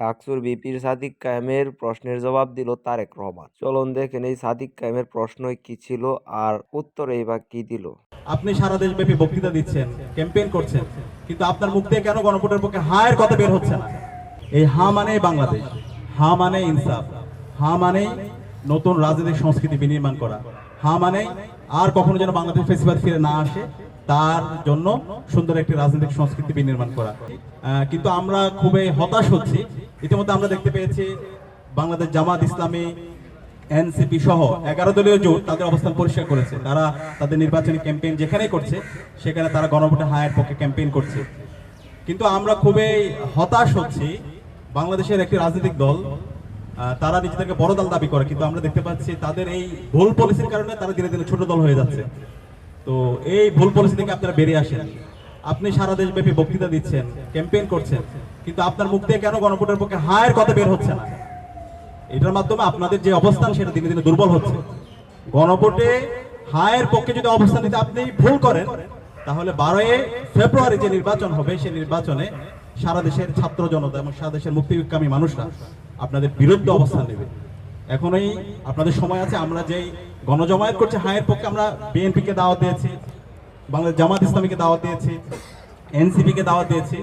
ডাকসুর ভিপির সাদিক কায়েমের প্রশ্নের জবাব দিল তারেক রহমান। চলুন দেখেন এই সাদিক কায়েমের প্রশ্ন কি ছিল আর উত্তরেই বা কি দিল। আপনি সারা দেশব্যাপী বক্তৃতা দিচ্ছেন, ক্যাম্পেইন করছেন, কিন্তু আপনার মুখ দিয়ে কেন গণভোটের পক্ষে হায়ের কথা বের হচ্ছে না? এই হা মানে বাংলাদেশ, হা মানে ইনসাফ, হা মানে নতুন রাজনৈতিক সংস্কৃতি বিনির্মাণ করা, হা মানে আর কখনো যেন বাংলাদেশ ফেসিবাদ ফিরে না আসে, তার জন্য সুন্দর একটি রাজনৈতিক সংস্কৃতি বিনির্মাণ করা। কিন্তু আমরা খুবই হতাশ হচ্ছি। ইতিমধ্যে আমরা দেখতে পেয়েছি বাংলাদেশ জামাত ইসলামী, এনসিপি সহ 11 দলীয় জোট তাদের অবস্থান পরিষ্কার করেছে। তারা তাদের নির্বাচনী ক্যাম্পেইন যেখানেই করছে সেখানে তারা গণভোটে হায়ের পক্ষে ক্যাম্পেইন করছে। কিন্তু আমরা খুবই হতাশ হচ্ছি। বাংলাদেশের একটি রাজনৈতিক দল, তারা নিজেদেরকে বড় দল দাবি করে, কিন্তু আমরা দেখতে পাচ্ছি তাদের এই ভুল পলিসির কারণে তারা ধীরে ধীরে ছোট দল হয়ে যাচ্ছে। তো এই ভুল পলিসি থেকে আপনারা বেরিয়ে আসেন। আপনি সারা দেশব্যাপী বক্তৃতা দিচ্ছেন, ক্যাম্পেইন করছেন, কিন্তু আপনার মুখ দিয়ে কেন গণভোটের পক্ষে হায়ের কথা বের হচ্ছে না? এটার মাধ্যমে আপনাদের যে অবস্থান সেটা দিনে দিনে দুর্বল হচ্ছে। গণভোটে হায়ের পক্ষে যদি অবস্থান নিতে আপনি ভুল করেন, তাহলে 12 ফেব্রুয়ারি যে নির্বাচন হবে সেই নির্বাচনে সারা দেশের ছাত্র জনতা এবং সারা দেশের মুক্তিকামী মানুষরা আপনাদের বিরুদ্ধে অবস্থান নেবে। এখনই আপনাদের সময় আছে। আমরা যেই গণজমায়েত করছি হায়ের পক্ষে, আমরা বিএনপি কে দাওয়াত দিয়েছি, বাংলাদেশ জামাত ইসলামীকে দাওয়াত দিয়েছি, এনসিপি কে দাওয়াত দিয়েছি,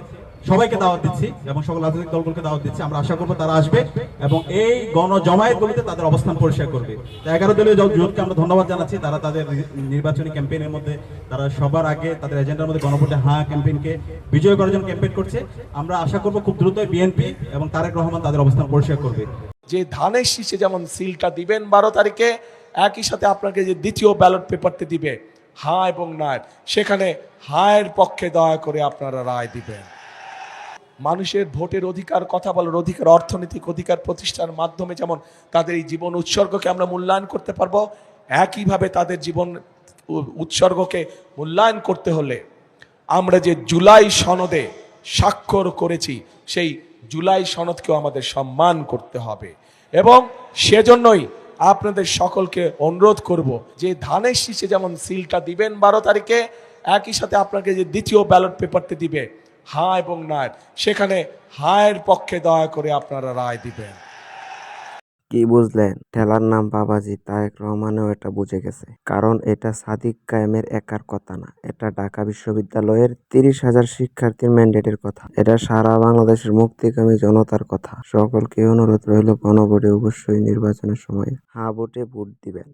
সবাইকে দাওয়াত দিচ্ছি এবং সকল রাজনৈতিক দলগুলোকে দাওয়াত দিচ্ছি। আমরা আশা করবো তারা আসবে এবং এই গণজমায়েতগুলিতে তাদের অবস্থান পরিষ্কার করবে। 11 দলীয় জোটকে আমরা ধন্যবাদ জানাচ্ছি। তারা তাদের নির্বাচনী ক্যাম্পেইনের মধ্যে তারা সবার আগে তাদের এজেন্ডার মধ্যে গণভোটে হ্যাঁ ক্যাম্পেইনকে বিজয় করার জন্য ক্যাম্পেইন করছে। আমরা আশা করবো খুব দ্রুত বিএনপি এবং তারেক রহমান তাদের অবস্থান পরিষ্কার করবে। যে ধানের শীষে যেমন সিলটা দিবেন 12 তারিখে, একই সাথে আপনাকে যে দ্বিতীয় ব্যালট পেপারটি দিবে হ্যাঁ এবং না, সেখানে হায়ের পক্ষে দয়া করে আপনারা রায় দিবেন। মানুষের ভোটের অধিকার, কথা বলার অধিকার, অর্থনৈতিক অধিকার প্রতিষ্ঠার মাধ্যমে যেমন তাদের এই জীবন উৎসর্গকে আমরা মূল্যায়ন করতে পারবো, একইভাবে তাদের জীবন উৎসর্গকে মূল্যায়ন করতে হলে আমরা যে জুলাই সনদে স্বাক্ষর করেছি সেই জুলাই সনদকেও আমাদের সম্মান করতে হবে। এবং সেজন্যই আপনাদের সকলকে অনুরোধ করব যে ধানের শীষে যেমন সিলটা দিবেন 12 তারিখে, একই সাথে আপনাকে যে দ্বিতীয় ব্যালট পেপারটি দিবে হ্যাঁ এবং না, সেখানে হায়ের পক্ষে দয়া করে আপনারা রায় দিবেন। কি বুঝলেন? ঠেলার নাম বাবাজি তারেক রহমানও এটা বুঝে গেছে। কারণ এটা সাদিক কায়েমের একার কথা না, এটা ঢাকা বিশ্ববিদ্যালয়ের 30,000 শিক্ষার্থীর ম্যান্ডেটের কথা। এটা সারা বাংলাদেশের মুক্তিকামী জনতার কথা। সকলকে অনুরোধ রইল গণভোটে অবশ্যই নির্বাচনের সময় হ্যাঁ ভোটে ভোট দিবেন।